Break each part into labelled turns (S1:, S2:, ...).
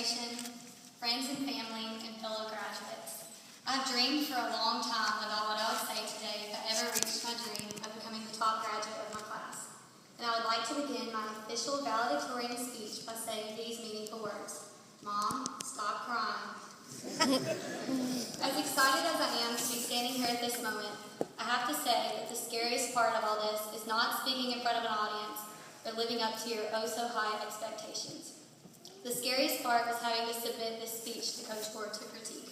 S1: Graduation, friends and family, and fellow graduates. I've dreamed for a long time about what I would say today if I ever reached my dream of becoming the top graduate of my class. And I would like to begin my official valedictorian speech by saying these meaningful words. Mom, stop crying. As excited as I am to be standing here at this moment, I have to say that the scariest part of all this is not speaking in front of an audience or living up to your oh-so-high expectations. The scariest part was having to submit this speech to Coach Ford to critique.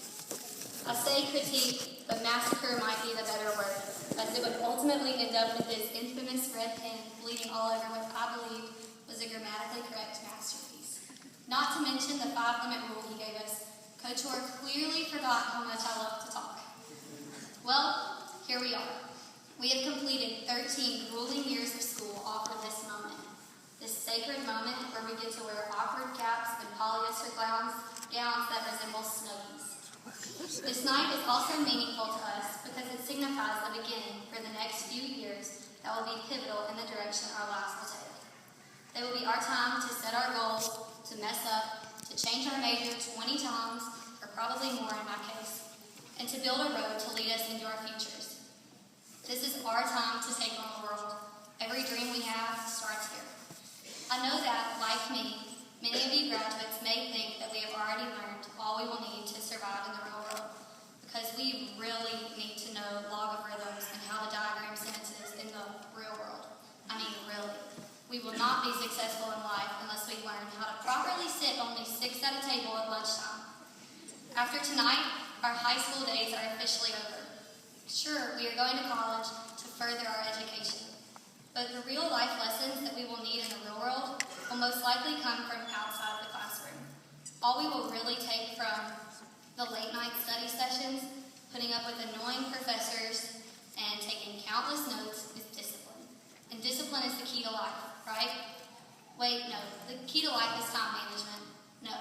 S1: I say critique, but massacre might be the better word, as it would ultimately end up with his infamous red pen bleeding all over what I believe was a grammatically correct masterpiece. Not to mention the 5-limit rule he gave us. Coach Ford clearly forgot how much I love to talk. Well, here we are. We have completed 13 grueling years of school all for this moment. This sacred moment where we get to wear awkward caps and polyester gowns that resemble snuggies. This night is also meaningful to us because it signifies a beginning for the next few years that will be pivotal in the direction our lives will take. They will be our time to set our goals, to mess up, to change our major 20 times, or probably more in my case, and to build a road to lead us into our futures. This is our time to take on the world. Every dream we have starts here. I know that, like me, many of you graduates may think that we have already learned all we will need to survive in the real world, because we really need to know logarithms and how to diagram sentences in the real world. I mean, really. We will not be successful in life unless we learn how to properly sit only 6 at a table at lunchtime. After tonight, our high school days are officially over. Sure, we are going to college to further our education. But the real life lessons that we will need in the real world will most likely come from outside the classroom. All we will really take from the late night study sessions, putting up with annoying professors, and taking countless notes is discipline. And discipline is the key to life, right? Wait, no. The key to life is time management. No.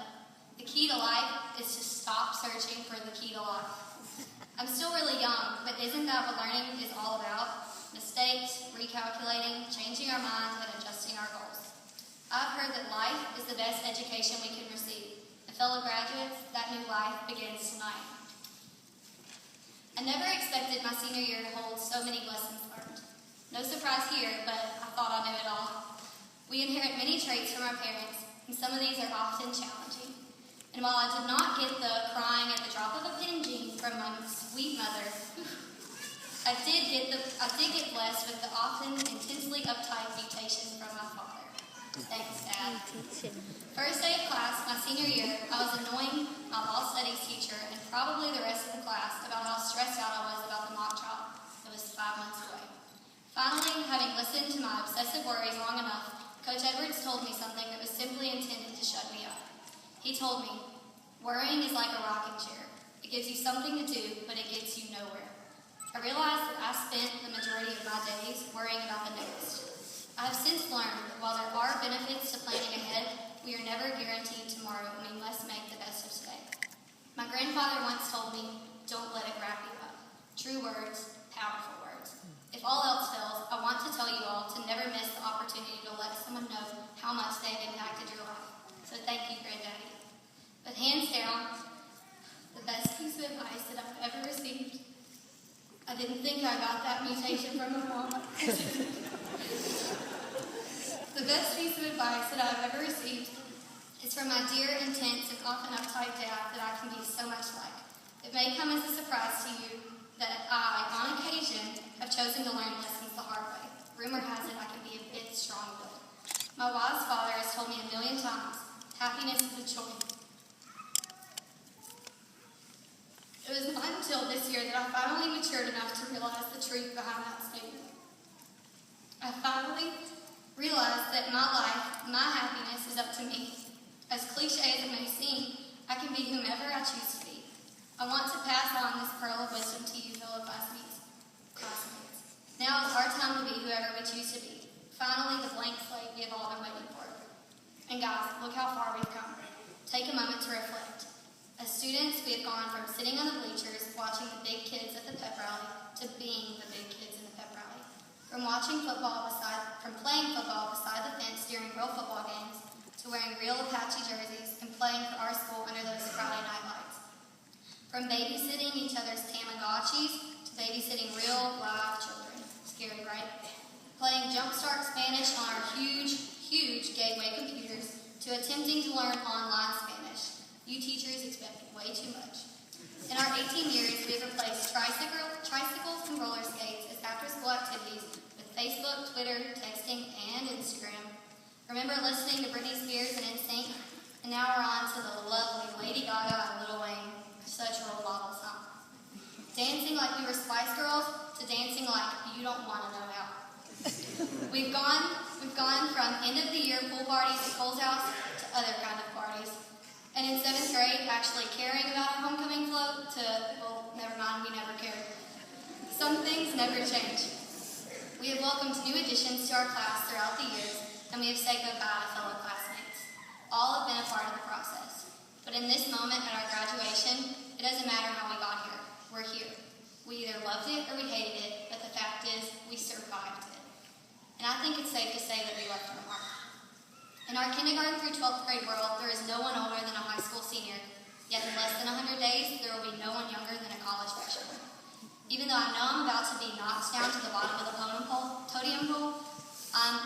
S1: The key to life is to stop searching for the key to life. I'm still really young, but isn't that what learning is all about? Mistakes, recalculating, changing our minds, and adjusting our goals. I've heard that life is the best education we can receive. And fellow graduates, that new life begins tonight. I never expected my senior year to hold so many lessons learned. No surprise here, but I thought I knew it all. We inherit many traits from our parents, and some of these are often challenging. And while I did not get the crying at the drop of a pin gene from my sweet mother, I did get blessed with the often intensely uptight mutation from my father. Thanks, Dad. First day of class, my senior year, I was annoying my law studies teacher and probably the rest of the class about how stressed out I was about the mock trial. It was 5 months away. Finally, having listened to my obsessive worries long enough, Coach Edwards told me something that was simply intended to shut me up. He told me, worrying is like a rocking chair. It gives you something to do, but it gets you nowhere. I realized that I spent the majority of my days worrying about the next. I have since learned that while there are benefits to planning ahead, we are never guaranteed tomorrow, and we must make the best of today. My grandfather once told me, don't let it wrap you up. True words, powerful words. If all else fails, I want to tell you all to never miss the opportunity to let someone know how much they've impacted your life. So thank you, Granddaddy. But hands down, the best piece of advice that I've ever received, I didn't think I got that mutation from my mom. The best piece of advice that I've ever received is from my dear, intense, and often uptight dad that I can be so much like. It may come as a surprise to you that I, on occasion, have chosen to learn lessons the hard way. Rumor has it I can be a bit strong-willed. My wise father has told me 1,000,000 times, happiness is a choice. It was not until this year that I finally matured enough to realize the truth behind that statement. I finally realized that my life, my happiness is up to me. As cliche as it may seem, I can be whomever I choose to be. I want to pass on this pearl of wisdom to you, fellow classmates. Now is our time to be whoever we choose to be. Finally, the blank slate we have all been waiting for. And guys, look how far we've come. Take a moment to reflect. As students, we have gone from sitting on the bleachers watching the big kids at the pep rally to being the big kids in the pep rally. From playing football beside the fence during real football games to wearing real Apache jerseys and playing for our school under those Friday night lights. From babysitting each other's Tamagotchis to babysitting real, live children. Scary, right? Playing Jumpstart Spanish on our huge gateway computers to attempting to learn online Spanish. You teachers expect way too much. In our 18 years, we have replaced tricycles and roller skates as after-school activities with Facebook, Twitter, texting, and Instagram. Remember listening to Britney Spears and NSYNC? And now we're on to the lovely Lady Gaga and Lil Wayne. Such role models, huh? Dancing like we were Spice Girls to dancing like you don't want to know how. We've gone from end-of-the-year pool parties at Cole's house to other kind of parties. And in 7th grade, actually caring about our homecoming float to, well, never mind, we never cared. Some things never change. We have welcomed new additions to our class throughout the years, and we have said goodbye to fellow classmates. All have been a part of the process. But in this moment at our graduation, it doesn't matter how we got here. We're here. We either loved it or we hated it, but the fact is, we survived it. And I think it's safe to say that we left our mark. In our kindergarten through 12th grade world, there is no one older than a high school senior, yet in less than 100 days, there will be no one younger than a college freshman. Even though I know I'm about to be knocked down to the bottom of the podium pole, I'm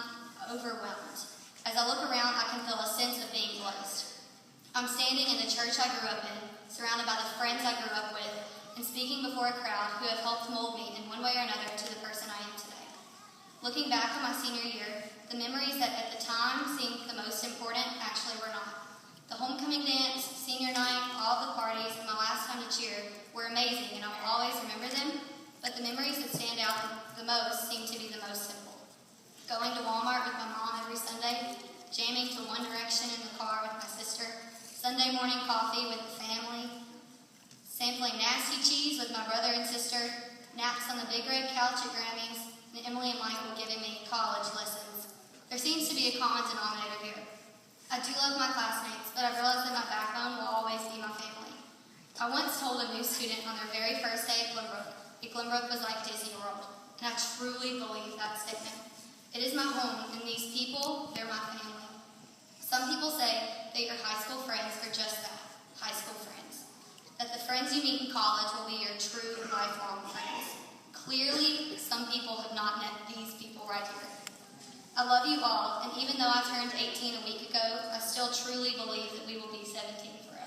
S1: overwhelmed. As I look around, I can feel a sense of being blessed. I'm standing in the church I grew up in, surrounded by the friends I grew up with, and speaking before a crowd who have helped mold me in one way or another to the person I am today. Looking back on my senior year, the memories that at the time seemed the most important actually were not. The homecoming dance, senior night, all the parties, and my last time to cheer were amazing, and I will always remember them, but the memories that stand out the most seem to be the most simple. Going to Walmart with my mom every Sunday, jamming to One Direction in the car with my sister, Sunday morning coffee with the family, sampling nasty cheese with my brother and sister, naps on the big red couch at Grammy's, and Emily and Michael giving me college lessons. There seems to be a common denominator here. I do love my classmates, but I realize that my backbone will always be my family. I once told a new student on their very first day at Glenbrook that Glenbrook was like Disney World, and I truly believe that statement. It is my home, and these people, they're my family. Some people say that your high school friends are just that, high school friends. That the friends you meet in college will be your true lifelong friends. Clearly, some people have not met these people right here. I love you all, and even though I turned 18 a week ago, I still truly believe that we will be 17 forever.